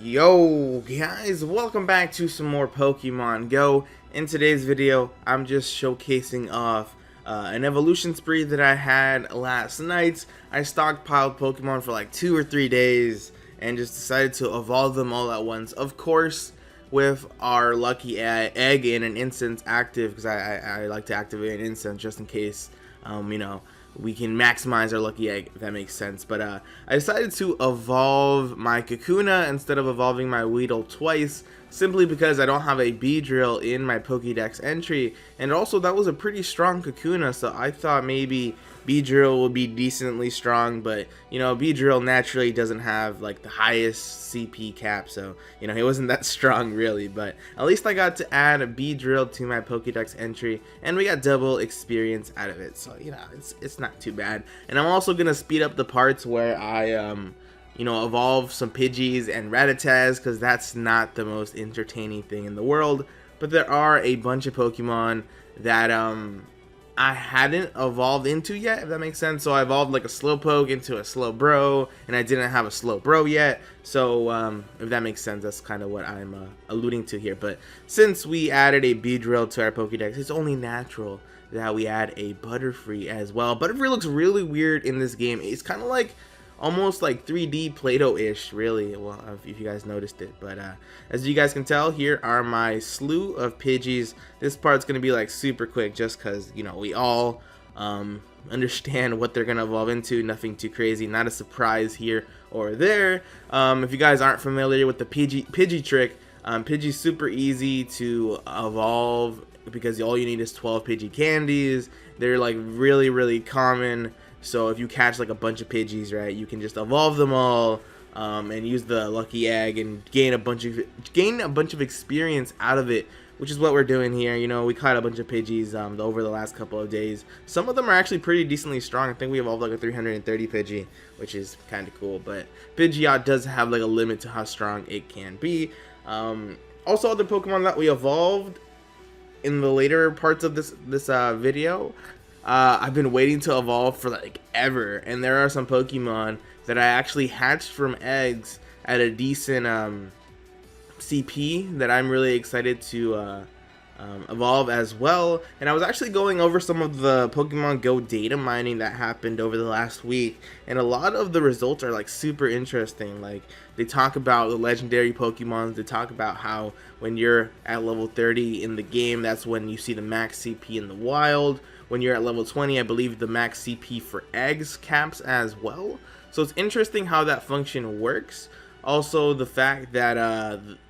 Yo guys, welcome back to some more Pokemon Go. In today's video, I'm just showcasing off an evolution spree that I had last night. I stockpiled Pokemon for like 2 or 3 days and just decided to evolve them all at once. Of course, with our lucky egg in an instance active, because I like to activate an instance just in case, we can maximize our lucky egg, if that makes sense. But I decided to evolve my Kakuna instead of evolving my Weedle twice, simply because I don't have a Beedrill in my Pokédex entry, and also that was a pretty strong Kakuna, so I thought maybe Beedrill would be decently strong, but Beedrill naturally doesn't have like the highest CP cap, so he wasn't that strong really. But at least I got to add a Beedrill to my Pokédex entry, and we got double experience out of it, so it's not too bad. And I'm also gonna speed up the parts where I evolve some Pidgeys and Rattatas, because that's not the most entertaining thing in the world. But there are a bunch of Pokemon that I hadn't evolved into yet, if that makes sense. So I evolved like a Slowpoke into a Slowbro, and I didn't have a Slowbro yet. So if that makes sense, that's kind of what I'm alluding to here. But since we added a Beedrill to our Pokédex, it's only natural that we add a Butterfree as well. Butterfree looks really weird in this game. It's kind of like almost like 3D Play-Doh-ish, really, well, if you guys noticed it. But as you guys can tell, here are my slew of Pidgeys. This part's gonna be like super quick, just because we all understand what they're gonna evolve into. Nothing too crazy, not a surprise here or there. If you guys aren't familiar with the Pidgey trick, Pidgey's super easy to evolve because all you need is 12 Pidgey candies. They're like really common. So if you catch like a bunch of Pidgeys, right, you can just evolve them all and use the lucky egg and gain a bunch of experience out of it, which is what we're doing here. We caught a bunch of Pidgeys over the last couple of days. Some of them are actually pretty decently strong. I think we evolved like a 330 Pidgey, which is kind of cool. But Pidgeot does have like a limit to how strong it can be. Also, other Pokemon that we evolved in the later parts of this video, I've been waiting to evolve for like ever, and there are some Pokemon that I actually hatched from eggs at a decent CP that I'm really excited to evolve as well. And I was actually going over some of the Pokemon Go data mining that happened over the last week, and a lot of the results are like super interesting. Like, they talk about the legendary Pokemon. They talk about how when you're at level 30 in the game, that's when you see the max CP in the wild. When you're at level 20, I believe the max CP for eggs caps as well. So it's interesting how that function works. Also, the fact that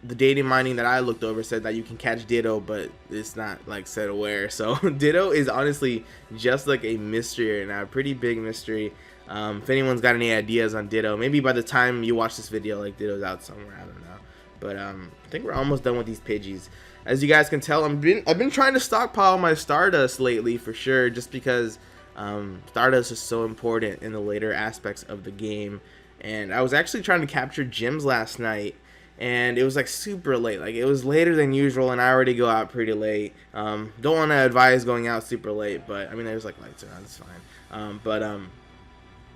the data mining that I looked over said that you can catch Ditto, but it's not like said where. So Ditto is honestly just like a mystery right now, a pretty big mystery. If anyone's got any ideas on Ditto, maybe by the time you watch this video, like Ditto's out somewhere, I don't know. But I think we're almost done with these Pidgeys. As you guys can tell, I've been trying to stockpile my Stardust lately for sure, just because Stardust is so important in the later aspects of the game. And I was actually trying to capture gyms last night, and it was like super late. Like, it was later than usual, and I already go out pretty late. Don't want to advise going out super late, but I mean, there's like lights around, it's fine.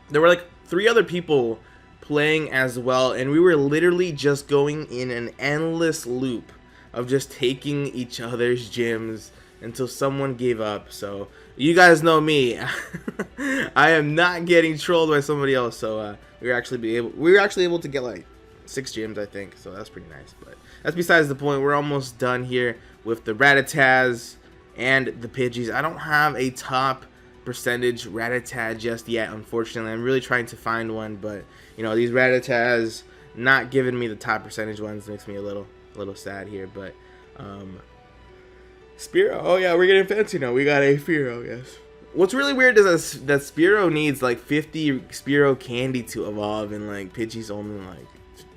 There were like 3 other people playing as well, and we were literally just going in an endless loop of just taking each other's gyms until someone gave up. So you guys know me. I am not getting trolled by somebody else. So we were actually able to get like 6 gyms, I think. So that's pretty nice. But that's besides the point. We're almost done here with the Rattatas and the Pidgeys. I don't have a top percentage Rattata just yet, unfortunately. I'm really trying to find one, but these Rattatas not giving me the top percentage ones makes me a little sad here. But Spearow, oh yeah, we're getting fancy now. We got a Spearow, yes. What's really weird is that Spearow needs like 50 Spearow candy to evolve, and like Pidgey's only like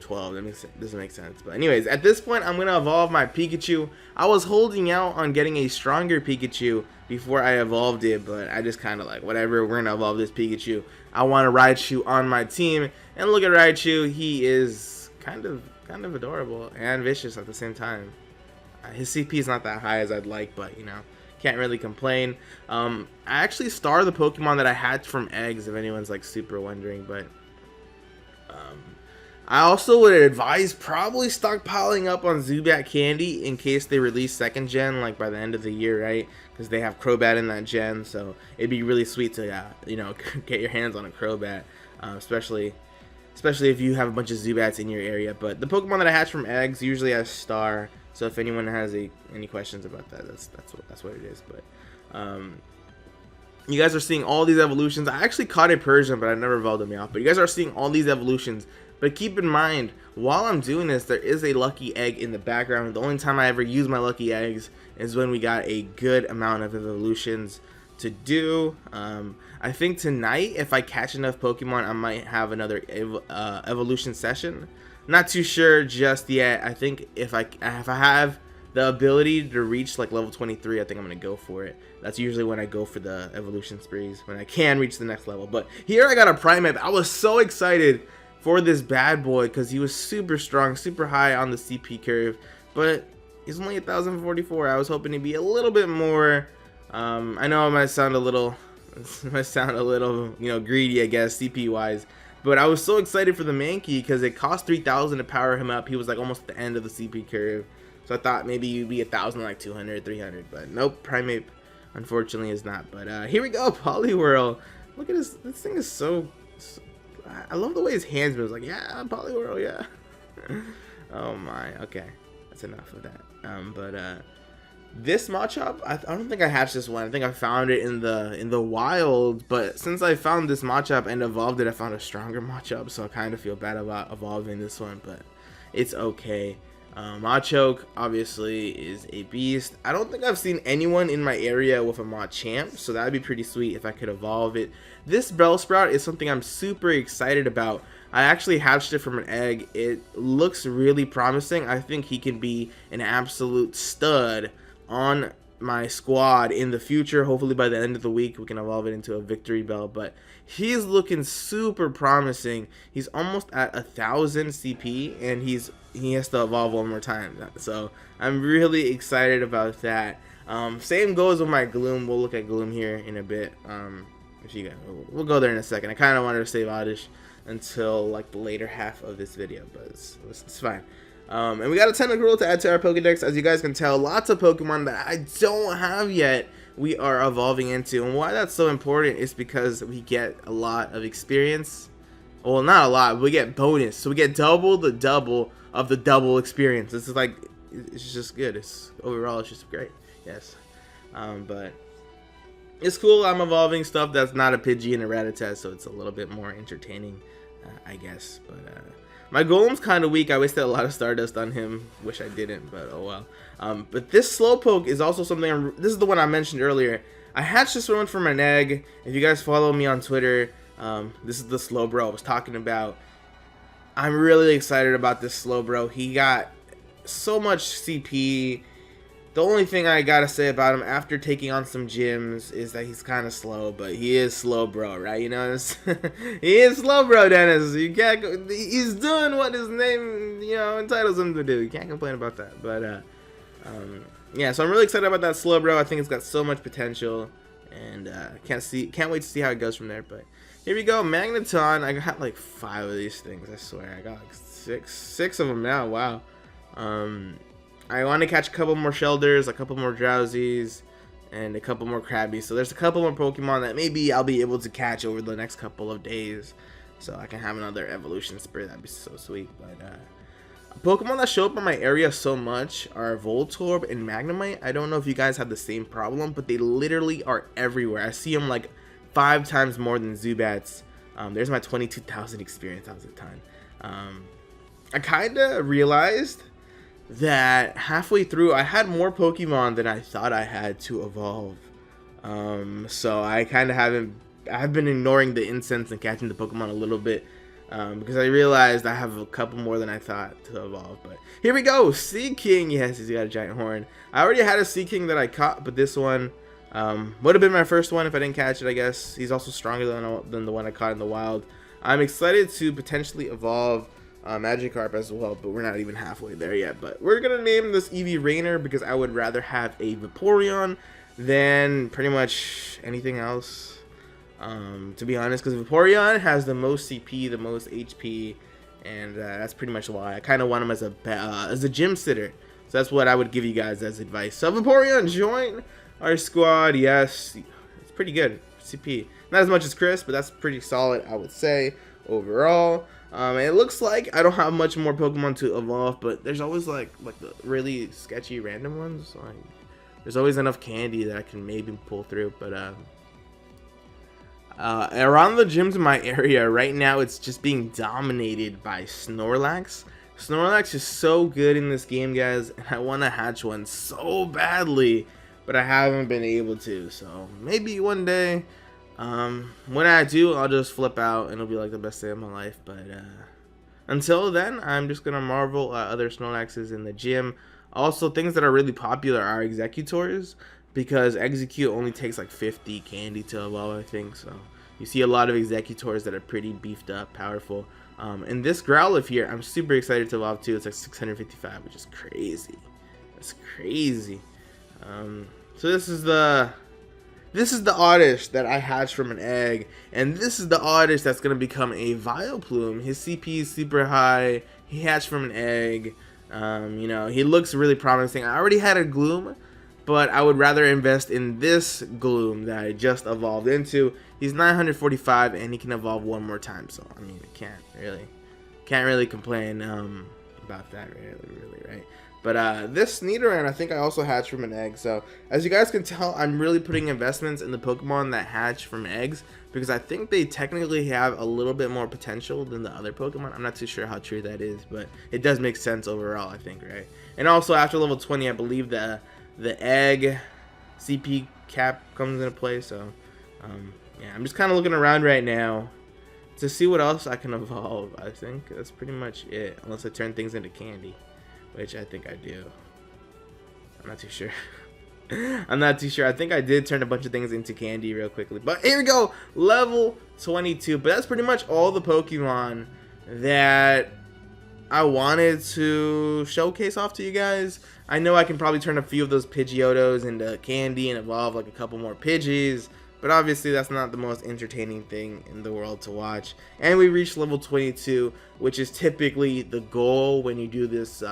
12. That doesn't make sense. But anyways, at this point, I'm gonna evolve my Pikachu. I was holding out on getting a stronger Pikachu before I evolved it, but I just kind of like, whatever, we're gonna evolve this Pikachu. I want a Raichu on my team, and look at Raichu. He is kind of adorable and vicious at the same time. His CP is not that high as I'd like, but can't really complain. I actually star the Pokemon that I hatched from eggs, if anyone's like super wondering, but I also would advise probably stockpiling up on Zubat candy in case they release second gen, like by the end of the year, right? Because they have Crobat in that gen, so it'd be really sweet to, you know, get your hands on a Crobat, especially if you have a bunch of Zubats in your area. But the Pokemon that I hatch from eggs usually has Star, so if anyone has any questions about that, that's what it is. But you guys are seeing all these evolutions. I actually caught a Persian, but I never evolved him out. But you guys are seeing all these evolutions. But keep in mind, while I'm doing this, there is a lucky egg in the background. The only time I ever use my lucky eggs is when we got a good amount of evolutions to do. I think tonight, if I catch enough Pokemon, I might have another evolution session. Not too sure just yet. I think if I have the ability to reach like level 23, I think I'm gonna go for it. That's usually when I go for the evolution sprees, when I can reach the next level. But here I got a Primeape. I was so excited for this bad boy because he was super strong, super high on the CP curve, but he's only 1044. I was hoping to be a little bit more. I know it might sound a little, you know, greedy, I guess, CP wise, but I was so excited for the Mankey because it cost 3000 to power him up. He was like almost at the end of the CP curve, so I thought maybe you'd be 1000, like 200, 300, but nope. Primeape unfortunately is not. But here we go, Poliwhirl. Look at this. This thing is so I love the way his hands move. Like, yeah, Poliwhirl, yeah. Oh my. Okay, that's enough of that. This Machop, I don't think I hatched this one. I think I found it in the wild. But since I found this Machop and evolved it, I found a stronger Machop. So I kind of feel bad about evolving this one, but it's okay. Machoke obviously is a beast. I don't think I've seen anyone in my area with a Machamp, so that'd be pretty sweet if I could evolve it. This Bellsprout is something I'm super excited about. I actually hatched it from an egg. It looks really promising. I think he can be an absolute stud on my squad in the future. Hopefully by the end of the week we can evolve it into a Victory Bell, but he's looking super promising. He's almost at 1000 CP and he has to evolve one more time, so I'm really excited about that. Same goes with my Gloom. We'll look at Gloom here in a bit. We'll go there in a second. I kind of wanted to save Oddish until like the later half of this video, but it's fine. And we got a Tentacruel to add to our Pokedex. As you guys can tell, lots of Pokemon that I don't have yet we are evolving into. And why that's so important is because we get a lot of experience. Well, not a lot, but we get bonus. So we get double the double of the double experience. This is like, it's just good. Overall, it's just great. Yes. But it's cool. I'm evolving stuff that's not a Pidgey and a Rattata, so it's a little bit more entertaining, I guess. But my Golem's kind of weak. I wasted a lot of Stardust on him. Wish I didn't, but oh well. But this Slowpoke is also something. This is the one I mentioned earlier. I hatched this one from an egg. If you guys follow me on Twitter, this is the Slowbro I was talking about. I'm really excited about this Slowbro. He got so much CP. The only thing I gotta say about him after taking on some gyms is that he's kind of slow, but he is Slowbro, right? You know, he is Slowbro, Dennis. You can't. He's doing what his name, you know, entitles him to do. You can't complain about that. But yeah, so I'm really excited about that Slowbro. I think it's got so much potential, and can't wait to see how it goes from there. But here we go, Magneton. I got like 5 of these things. I swear, I got like six of them now. Wow. I want to catch a couple more Shelders, a couple more Drowsies, and a couple more Krabbies. So there's a couple more Pokemon that maybe I'll be able to catch over the next couple of days, so I can have another evolution spree. That'd be so sweet. But Pokemon that show up in my area so much are Voltorb and Magnemite. I don't know if you guys have the same problem, but they literally are everywhere. I see them like 5 times more than Zubats. There's my 22,000 experience. That was a ton. I kind of realized that halfway through I had more Pokemon than I thought I had to evolve. So I kind of I've been ignoring the incense and catching the Pokemon a little bit, because I realized I have a couple more than I thought to evolve. But here we go, Seaking. Yes, he's got a giant horn. I already had a Seaking that I caught, but this one would have been my first one if I didn't catch it, I guess. He's also stronger than the one I caught in the wild. I'm excited to potentially evolve Magikarp as well, but we're not even halfway there yet. But we're gonna name this Eevee Rainer because I would rather have a Vaporeon than pretty much anything else, to be honest, because Vaporeon has the most CP, the most HP, and that's pretty much why I kind of want him as a gym sitter. So that's what I would give you guys as advice. So Vaporeon, join our squad. Yes, it's pretty good. CP, not as much as Chris, but that's pretty solid, I would say, overall. It looks like I don't have much more Pokemon to evolve, but there's always like the really sketchy random ones. Like, there's always enough candy that I can maybe pull through. But around the gyms in my area right now, it's just being dominated by Snorlax. Snorlax is so good in this game, guys, and I want to hatch one so badly, but I haven't been able to. So maybe one day, when I do, I'll just flip out and it'll be like the best day of my life. But until then, I'm just gonna marvel at other Snorlaxes in the gym. Also, things that are really popular are Executors, because Execute only takes like 50 candy to evolve, I think. So you see a lot of Executors that are pretty beefed up, powerful. And this Growlithe here, I'm super excited to evolve too. It's like 655, which is crazy. That's crazy. So this is the Oddish that I hatched from an egg, and this is the Oddish that's gonna become a Vileplume. His CP is super high. He hatched from an egg. You know, he looks really promising. I already had a Gloom, but I would rather invest in this Gloom that I just evolved into. He's 945 and he can evolve one more time, so I mean, I can't really complain about that, really, right? But this Nidoran, I think I also hatched from an egg. So as you guys can tell, I'm really putting investments in the Pokemon that hatch from eggs, because I think they technically have a little bit more potential than the other Pokemon. I'm not too sure how true that is, but it does make sense overall, I think, right? And also after level 20, I believe the egg CP cap comes into play. So yeah, I'm just kind of looking around right now to see what else I can evolve. I think that's pretty much it, unless I turn things into candy, which I think I do. I'm not too sure. I'm not too sure. I think I did turn a bunch of things into candy real quickly. But here we go, level 22. But that's pretty much all the Pokemon that I wanted to showcase off to you guys. I know I can probably turn a few of those Pidgeotos into candy and evolve like a couple more Pidgeys, but obviously that's not the most entertaining thing in the world to watch. And we reached level 22, which is typically the goal when you do this,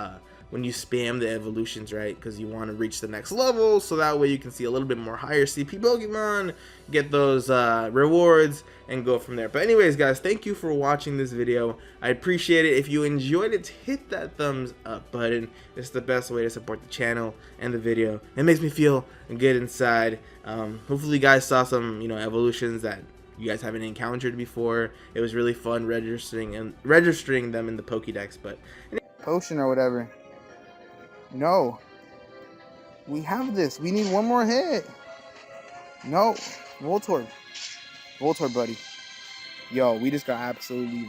when you spam the evolutions, right? Because you want to reach the next level, so that way you can see a little bit more higher CP Pokemon, get those rewards, and go from there. But anyways, guys, thank you for watching this video. I appreciate it. If you enjoyed it, hit that thumbs up button. It's the best way to support the channel and the video. It makes me feel good inside. Hopefully you guys saw some, evolutions that you guys haven't encountered before. It was really fun registering them in the Pokédex. But potion or whatever. No. We have this. We need one more hit. No. Voltorb. Voltorb, buddy. Yo, we just got absolutely wrecked.